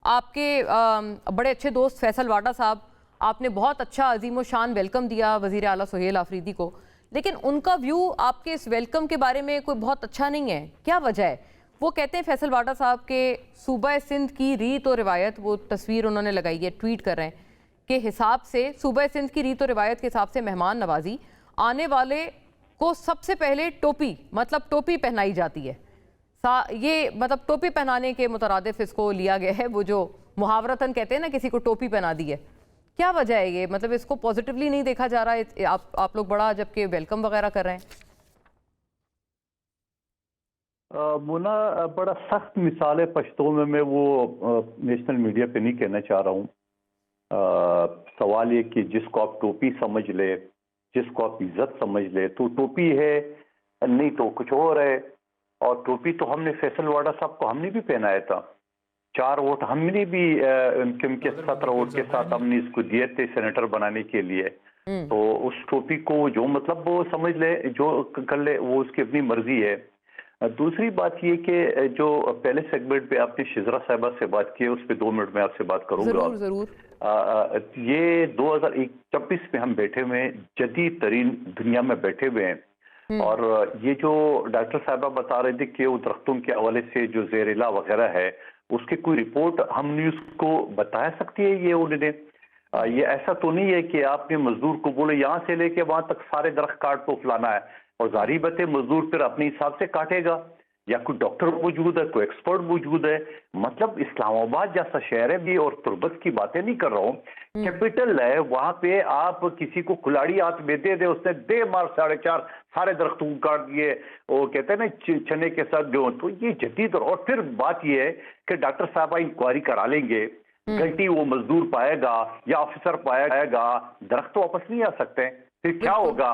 आपके बड़े अच्छे दोस्त फैसल वाडा साहब, आपने बहुत अच्छा अजीम शान वेलकम दिया वज़ीर आला सुहेल आफरीदी को, लेकिन उनका व्यू आपके इस वेलकम के बारे में कोई बहुत अच्छा नहीं है। क्या वजह है? वो कहते हैं फैसल वाडा साहब के सूबा सिंध की रीत और रिवायत, वो तस्वीर उन्होंने लगाई है, ट्वीट कर रहे हैं, के हिसाब से सूबा सिंध की रीत और रिवायत के हिसाब से मेहमान नवाजी आने वाले को सबसे पहले टोपी, मतलब टोपी पहनाई जाती है। ये मतलब टोपी पहनाने के मुतरादिफ इसको लिया गया है, वो जो मुहावरतन कहते हैं ना किसी को टोपी पहना दी है। क्या वजह है ये? मतलब इसको पॉजिटिवली नहीं देखा जा रहा है, आप लोग बड़ा जबकि वेलकम वगैरह कर रहे हैं। मुना बड़ा सख्त मिसाल है पश्तो में, मैं वो नेशनल मीडिया पे नहीं कहना चाह रहा हूँ। सवाल ये कि जिसको आप टोपी समझ ले, जिसको आप इज्जत समझ ले, तो टोपी है, नहीं तो कुछ और है। और टोपी तो हमने फैसल वाडा साहब को हमने भी पहनाया था, 4 वोट हमने भी उनके 17 वोट के साथ हमने इसको दिए थे सेनेटर बनाने के लिए। तो उस टोपी को जो मतलब वो समझ ले, जो कर ले, वो उसकी अपनी मर्जी है। दूसरी बात ये कि जो पहले सेगमेंट पे आपने शिजरा साहिबा से बात की है, उस पर 2 मिनट में आपसे बात करूंगा। जरूर जरूर। ये 2024 में हम बैठे हुए हैं, जदीद तरीन दुनिया में बैठे हुए हैं। और ये जो डॉक्टर साहिबा बता रहे थे कि वो दरख्तों के हवाले से जो जहरीला वगैरह है, उसकी कोई रिपोर्ट हम न्यूज को बता सकती है? ये उन्होंने ये ऐसा तो नहीं है कि आपने मजदूर को बोले यहाँ से लेके वहां तक सारे दरख्त काट तो फलाना है, और जारी बात है मजदूर फिर अपने हिसाब से काटेगा, या कोई डॉक्टर मौजूद है, कोई एक्सपर्ट मौजूद है। मतलब इस्लामाबाद जैसा शहर है भी, और तुर्बत की बातें नहीं कर रहा हूँ, कैपिटल है, वहां पे आप किसी को कुलाड़ी हाथ में दे दे, उसने दे मार 4.5 सारे दरख्तों को काट दिए, वो कहते हैं ना चने के साथ जो। तो ये जदीद। और फिर बात ये है कि डॉक्टर साहब इंक्वायरी करा लेंगे, गलती वो मजदूर पाएगा या ऑफिसर पाएगा, दरख्त तो वापस नहीं आ सकते। फिर क्या होगा?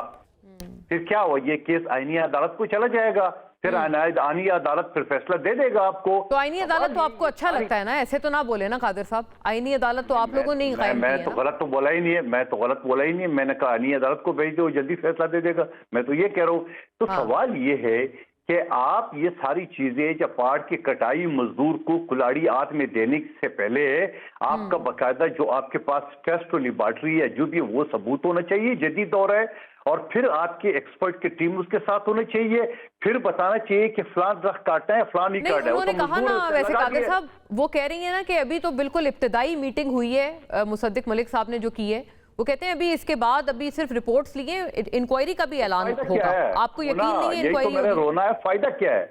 फिर क्या हो, ये केस आईनी अदालत को चला जाएगा, फिर आईनी अदालत फिर फैसला दे देगा आपको। तो आईनी अदालत तो आपको अच्छा लगता है ना? ऐसे तो ना बोले ना कादिर साहब, आईनी अदालत तो आप लोगों ने ही कायम की है। मैं तो गलत तो बोला ही नहीं है, मैं तो गलत बोला ही नहीं है। मैंने कहा आईनी अदालत को भेज दो, जल्दी फैसला दे देगा, मैं तो ये कह रहा हूँ। तो सवाल ये है कि आप ये सारी चीजें, जब पाड़ की कटाई मजदूर को कुलाड़ी हाथ में देने से पहले आपका बकायदा जो आपके पास टेस्ट और लेबॉर्ट्री है, जो भी वो सबूत होना चाहिए, जदीद दौर है। और फिर आपके एक्सपर्ट की टीम उसके साथ होनी चाहिए, फिर बताना चाहिए कि फलान दरख्त काटना है, फलान नहीं काटना है। उन्होंने कहा ना, वैसे कादिर साहब वो कह रही है ना कि अभी तो बिल्कुल इब्तिदाई मीटिंग हुई है मुसद्दिक मलिक साहब ने जो की है, वो कहते हैं अभी इसके बाद अभी सिर्फ रिपोर्ट्स लिए, इंक्वायरी का भी ऐलान होगा। आपको यकीन नहीं है इंक्वायरी? मेरा रोना है, फायदा क्या है?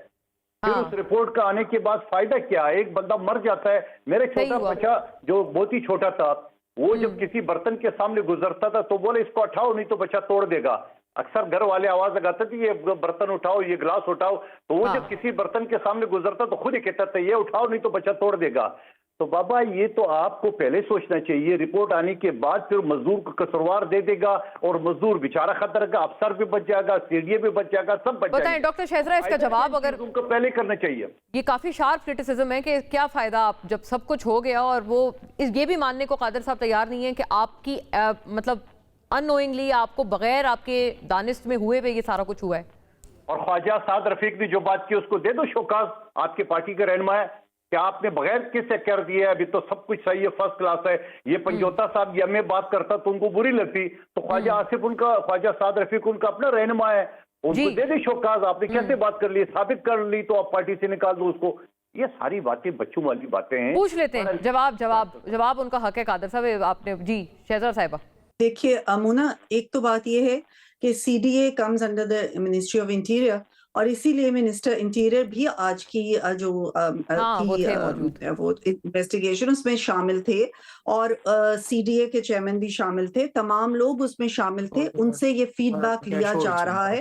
फिर उस रिपोर्ट का आने के बाद फायदा क्या है? एक बंदा मर जाता है। मेरे छोटा बच्चा जो बहुत ही छोटा था, वो जब किसी बर्तन के सामने गुजरता था तो बोले इसको उठाओ नहीं तो बच्चा तोड़ देगा। अक्सर घर वाले आवाज लगाते थे ये बर्तन उठाओ, ये गिलास उठाओ, तो वो जब किसी बर्तन के सामने गुजरता तो खुद ही कहता था ये उठाओ नहीं तो बच्चा तोड़ देगा। तो बाबा ये तो आपको पहले सोचना चाहिए। रिपोर्ट आने के बाद फिर मजदूर को कसूरवार दे देगा, और मजदूर बेचारा खतरा का, अफसर भी बच जाएगा, सीडीए भी बच जाएगा, सब बच जाएगा। डॉक्टर शहजरा, इसका जवाब अगर उनको पहले करना चाहिए। ये काफी शार्प क्रिटिसिज्म है कि क्या फायदा आप जब सब कुछ हो गया, और वो ये भी मानने को कादिर साहब तैयार नहीं है कि आपकी मतलब अननोइंगली, आपको बगैर आपके दानिश में हुए ये सारा कुछ हुआ है। और ख्वाजा साद रफीक ने जो बात की उसको दे दो शोकाज, आपके पार्टी के रहनुमा है कि आपने बगैर किससे कर दिया, अभी तो सब कुछ सही है, फर्स्ट क्लास है। ये पंजोता साहब ये मैं बात करता तो उनको बुरी लगती, तो ख्वाजा आसिफ उनका, ख्वाजा साद रफीक उनका अपना रहनुमा है, उनको दे दे शोकाज। आपने कैसे बात कर ली, साबित कर ली, तो आप पार्टी से निकाल दो उसको। ये सारी बातें बच्चों वाली बातें हैं। पूछ लेते हैं, जवाब उनका हक है कादिर साहब। आपने जी शहजरा साहिबा। देखिए अमुना, एक तो बात यह है कि CDA comes under the ministry of interior, और इसीलिए मिनिस्टर इंटीरियर भी आज की जो वो इन्वेस्टिगेशन उसमें शामिल थे, और सीडीए के चेयरमैन भी शामिल थे, तमाम लोग उसमें शामिल थे, उनसे ये फीडबैक लिया जा रहा है।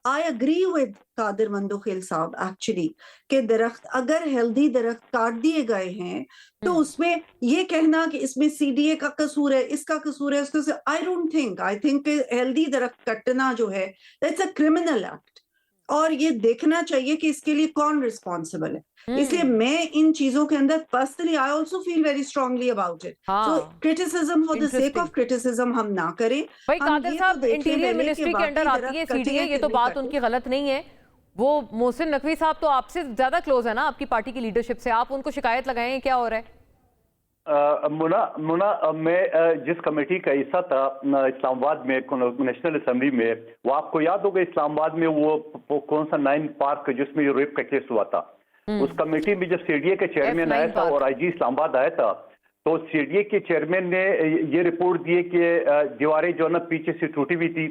I agree with Qadir Mandokhel sahab actually कि दरख्त अगर हेल्दी दरख्त काट दिए गए हैं तो उसमें ये कहना कि इसमें सीडीए का कसूर है, इसका कसूर है, उसका, आई थिंक हेल्दी दरख्त कटना जो है दैट्स अ क्रिमिनल एक्ट, और ये देखना चाहिए कि इसके लिए कौन रिस्पॉन्सिबल है। इसलिए मैं इन चीजों के अंदर personally I also feel very strongly about it. So criticism for the sake of criticism हम ना करें। भाई कादिर साहब, इंटीरियर मिनिस्ट्री के अंडर आती है सीडीए, ये तो बात उनकी गलत नहीं है। वो मोहसिन नकवी साहब तो आपसे ज्यादा क्लोज है ना आपकी पार्टी की लीडरशिप से, आप उनको शिकायत लगाएं क्या हो रहा है? मुना मुना मैं जिस कमेटी का हिस्सा था इस्लामाबाद में नेशनल असेंबली में, वो आपको याद होगा इस्लामाबाद में वो कौन सा 9 पार्क जिसमें ये रेप का केस हुआ था, उस कमेटी में जब सीडीए के चेयरमैन आया था और आईजी इस्लामाबाद आया था, तो सीडीए के चेयरमैन ने ये रिपोर्ट दी कि दीवारें जो ना पीछे से टूटी हुई थी,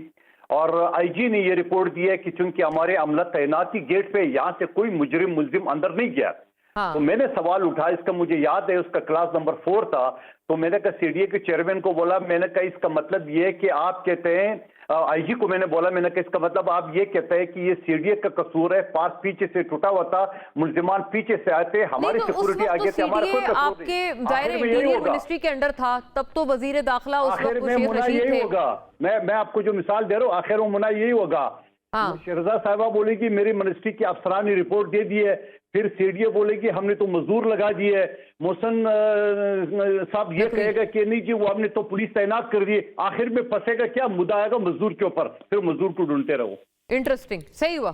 और आईजी ने ये रिपोर्ट दी है कि चूंकि हमारे अमला तैनात थी गेट पे, यहाँ से कोई मुलजिम अंदर नहीं गया। हाँ। तो मैंने सवाल उठाया, इसका मुझे याद है उसका क्लास नंबर 4 था, तो मैंने कहा सीडीए के चेयरमैन को बोला, मैंने कहा इसका मतलब ये है कि आप कहते हैं, आईजी को मैंने बोला, मैंने कहा इसका मतलब आप ये कहते हैं कि ये सीडीए का कसूर है, पास पीछे से टूटा हुआ था, मुल्जिमान पीछे से आए थे, हमारी सिक्योरिटी आगे थे, हमारा कोई कसूर नहीं। आपके जाहिर इंटीरियर मिनिस्ट्री के अंडर था, तब तो वजीर दाखिला उस वक्त वो शेख रशीद थे। होगा, मैं आपको जो मिसाल दे रहा हूँ, आखिर वो मुना यही होगा। शहरजा साहिबा बोलेगी मेरी मिनिस्ट्री की अफसरान ने रिपोर्ट दे दी है, फिर सीडीए बोलेगी हमने तो मजदूर लगा दिए है, मोहसन साहब ये कहेगा कि नहीं जी वो हमने तो पुलिस तैनात कर दी, आखिर में फंसेगा क्या, मुद्दा आएगा मजदूर के ऊपर, फिर मजदूर को ढूंढते रहो। इंटरेस्टिंग, सही हुआ।